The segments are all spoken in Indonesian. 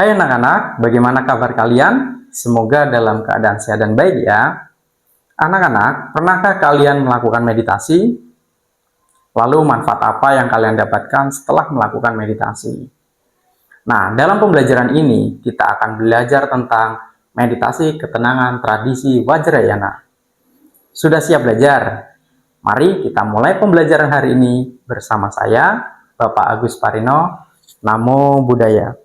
Hai anak-anak, bagaimana kabar kalian? Semoga dalam keadaan sehat dan baik ya. Anak-anak, pernahkah kalian melakukan meditasi? Lalu manfaat apa yang kalian dapatkan setelah melakukan meditasi? Nah, dalam pembelajaran ini kita akan belajar tentang meditasi ketenangan tradisi Vajrayana. Sudah siap belajar? Mari kita mulai pembelajaran hari ini bersama saya, Bapak Agus Parino. Namo Buddhaya.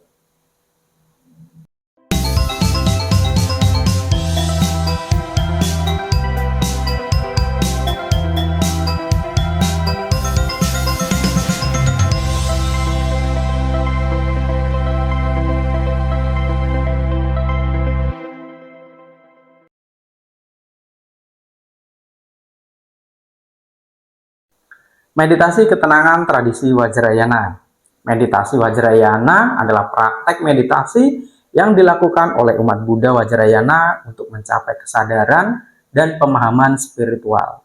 Meditasi ketenangan tradisi Vajrayana. Meditasi Vajrayana adalah praktek meditasi yang dilakukan oleh umat Buddha Vajrayana untuk mencapai kesadaran dan pemahaman spiritual.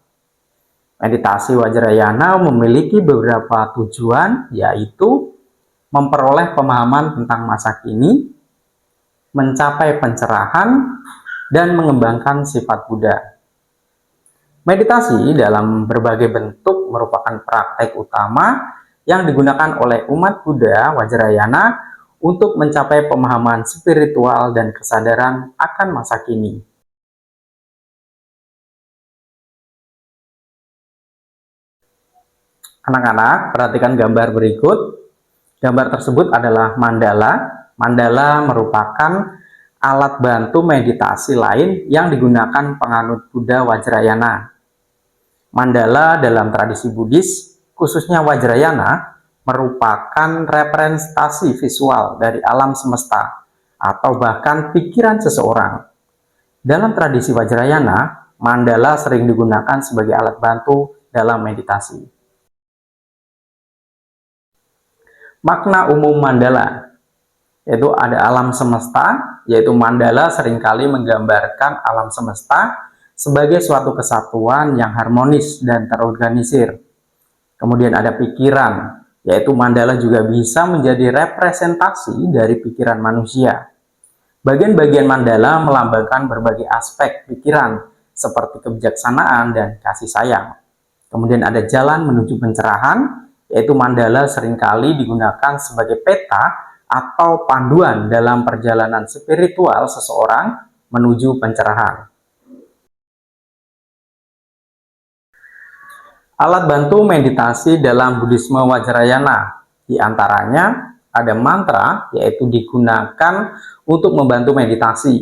Meditasi Vajrayana memiliki beberapa tujuan, yaitu memperoleh pemahaman tentang masa kini, mencapai pencerahan, dan mengembangkan sifat Buddha. Meditasi dalam berbagai bentuk merupakan praktek utama yang digunakan oleh umat Buddha Vajrayana untuk mencapai pemahaman spiritual dan kesadaran akan masa kini. Anak-anak, perhatikan gambar berikut. Gambar tersebut adalah mandala. Mandala merupakan alat bantu meditasi lain yang digunakan penganut Buddha Vajrayana. Mandala dalam tradisi Buddhis, khususnya Vajrayana, merupakan representasi visual dari alam semesta atau bahkan pikiran seseorang. Dalam tradisi Vajrayana, mandala sering digunakan sebagai alat bantu dalam meditasi. Makna umum mandala, yaitu ada alam semesta, yaitu mandala seringkali menggambarkan alam semesta sebagai suatu kesatuan yang harmonis dan terorganisir. Kemudian ada pikiran, yaitu mandala juga bisa menjadi representasi dari pikiran manusia. Bagian-bagian mandala melambangkan berbagai aspek pikiran, seperti kebijaksanaan dan kasih sayang. Kemudian ada jalan menuju pencerahan, yaitu mandala seringkali digunakan sebagai peta atau panduan dalam perjalanan spiritual seseorang menuju pencerahan. Alat bantu meditasi dalam Buddhisme Vajrayana, diantaranya ada mantra, yaitu digunakan untuk membantu meditasi.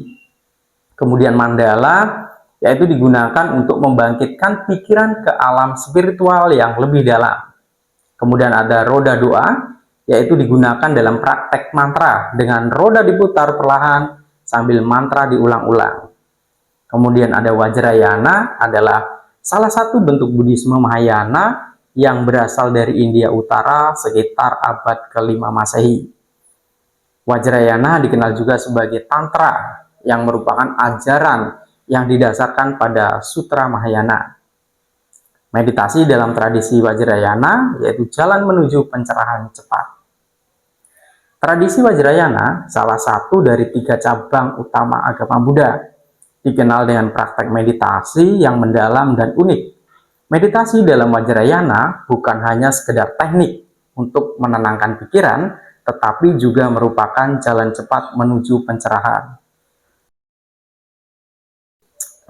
Kemudian mandala, yaitu digunakan untuk membangkitkan pikiran ke alam spiritual yang lebih dalam. Kemudian ada roda doa, yaitu digunakan dalam praktek mantra dengan roda diputar perlahan sambil mantra diulang-ulang. Kemudian ada Vajrayana, adalah salah satu bentuk Buddhisme Mahayana yang berasal dari India Utara sekitar abad ke-5 Masehi. Vajrayana dikenal juga sebagai Tantra, yang merupakan ajaran yang didasarkan pada Sutra Mahayana. Meditasi dalam tradisi Vajrayana yaitu jalan menuju pencerahan cepat. Tradisi Vajrayana salah satu dari 3 cabang utama agama Buddha, dikenal dengan praktek meditasi yang mendalam dan unik. Meditasi dalam Vajrayana bukan hanya sekedar teknik untuk menenangkan pikiran, tetapi juga merupakan jalan cepat menuju pencerahan.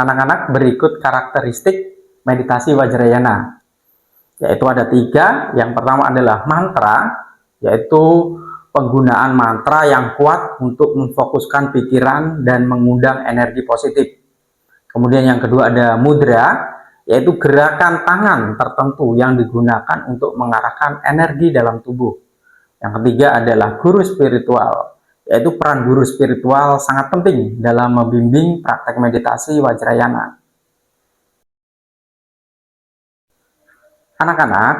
Anak-anak, berikut karakteristik meditasi Vajrayana, yaitu ada 3. Yang pertama adalah mantra, yaitu penggunaan mantra yang kuat untuk memfokuskan pikiran dan mengundang energi positif. Kemudian yang kedua ada mudra, yaitu gerakan tangan tertentu yang digunakan untuk mengarahkan energi dalam tubuh. Yang ketiga adalah guru spiritual, yaitu peran guru spiritual sangat penting dalam membimbing praktek meditasi Vajrayana. Anak-anak,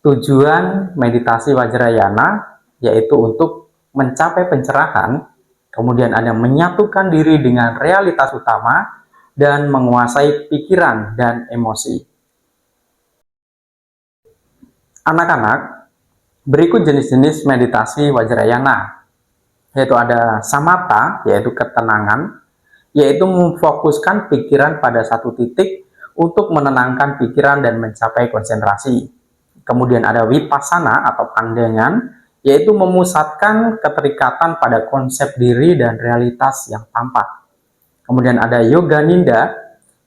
tujuan meditasi Vajrayana yaitu untuk mencapai pencerahan, kemudian ada menyatukan diri dengan realitas utama, dan menguasai pikiran dan emosi. Anak-anak, berikut jenis-jenis meditasi Vajrayana. yaitu ada samatha, yaitu ketenangan, yaitu memfokuskan pikiran pada satu titik untuk menenangkan pikiran dan mencapai konsentrasi. Kemudian ada vipassana atau pandangan, yaitu memusatkan keterikatan pada konsep diri dan realitas yang tampak. Kemudian ada yoga nidra,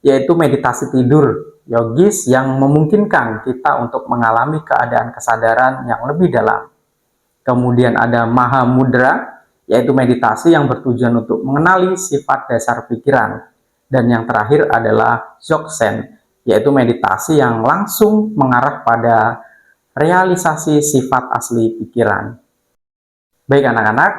yaitu meditasi tidur yogis yang memungkinkan kita untuk mengalami keadaan kesadaran yang lebih dalam. Kemudian ada mahamudra, yaitu meditasi yang bertujuan untuk mengenali sifat dasar pikiran. Dan yang terakhir adalah dzogchen, yaitu meditasi yang langsung mengarah pada realisasi sifat asli pikiran. Baik anak-anak,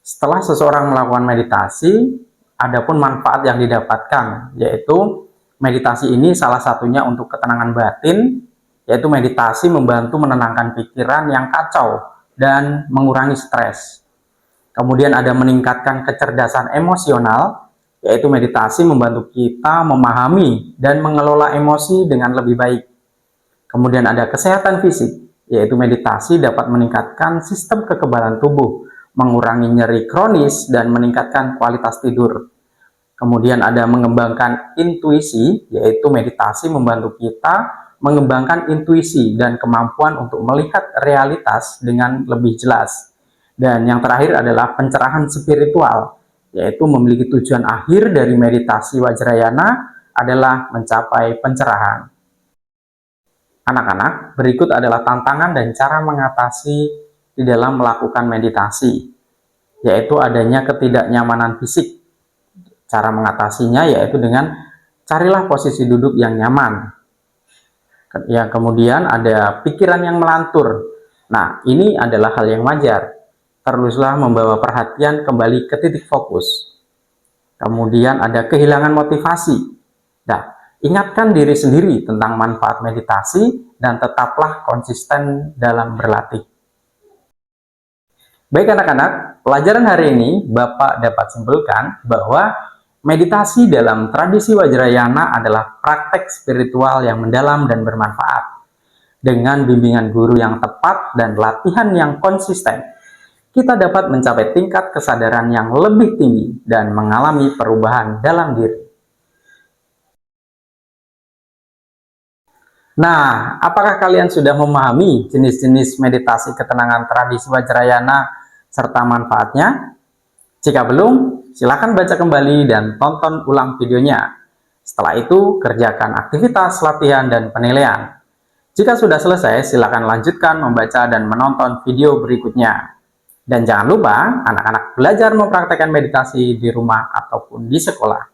setelah seseorang melakukan meditasi, adapun manfaat yang didapatkan, yaitu meditasi ini salah satunya untuk ketenangan batin, yaitu meditasi membantu menenangkan pikiran yang kacau dan mengurangi stres. Kemudian ada meningkatkan kecerdasan emosional, yaitu meditasi membantu kita memahami dan mengelola emosi dengan lebih baik. Kemudian ada kesehatan fisik, yaitu meditasi dapat meningkatkan sistem kekebalan tubuh, mengurangi nyeri kronis, dan meningkatkan kualitas tidur. Kemudian ada mengembangkan intuisi, yaitu meditasi membantu kita mengembangkan intuisi dan kemampuan untuk melihat realitas dengan lebih jelas. Dan yang terakhir adalah pencerahan spiritual, yaitu memiliki tujuan akhir dari meditasi Vajrayana adalah mencapai pencerahan. Anak-anak, berikut adalah tantangan dan cara mengatasi di dalam melakukan meditasi, yaitu adanya ketidaknyamanan fisik. Cara mengatasinya yaitu dengan carilah posisi duduk yang nyaman. Ya, kemudian ada pikiran yang melantur. Nah, ini adalah hal yang wajar. Teruslah membawa perhatian kembali ke titik fokus. Kemudian ada kehilangan motivasi. Nah, ingatkan diri sendiri tentang manfaat meditasi dan tetaplah konsisten dalam berlatih. Baik anak-anak, pelajaran hari ini Bapak dapat simpulkan bahwa meditasi dalam tradisi Vajrayana adalah praktek spiritual yang mendalam dan bermanfaat. Dengan bimbingan guru yang tepat dan latihan yang konsisten, kita dapat mencapai tingkat kesadaran yang lebih tinggi dan mengalami perubahan dalam diri. Nah, apakah kalian sudah memahami jenis-jenis meditasi ketenangan tradisi Vajrayana serta manfaatnya? Jika belum, silakan baca kembali dan tonton ulang videonya. Setelah itu, kerjakan aktivitas latihan dan penilaian. Jika sudah selesai, silakan lanjutkan membaca dan menonton video berikutnya. Dan jangan lupa, anak-anak belajar mempraktekkan meditasi di rumah ataupun di sekolah.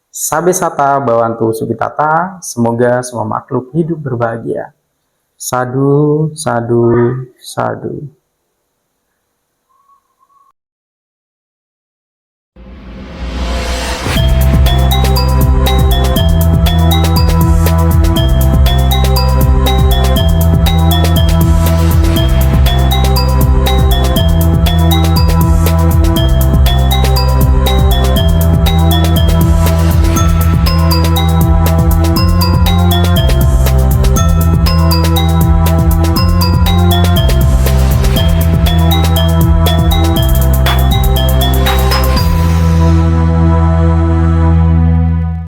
Sabe sata bawantu subitata, semoga semua makhluk hidup berbahagia. Sadu, sadu, sadu.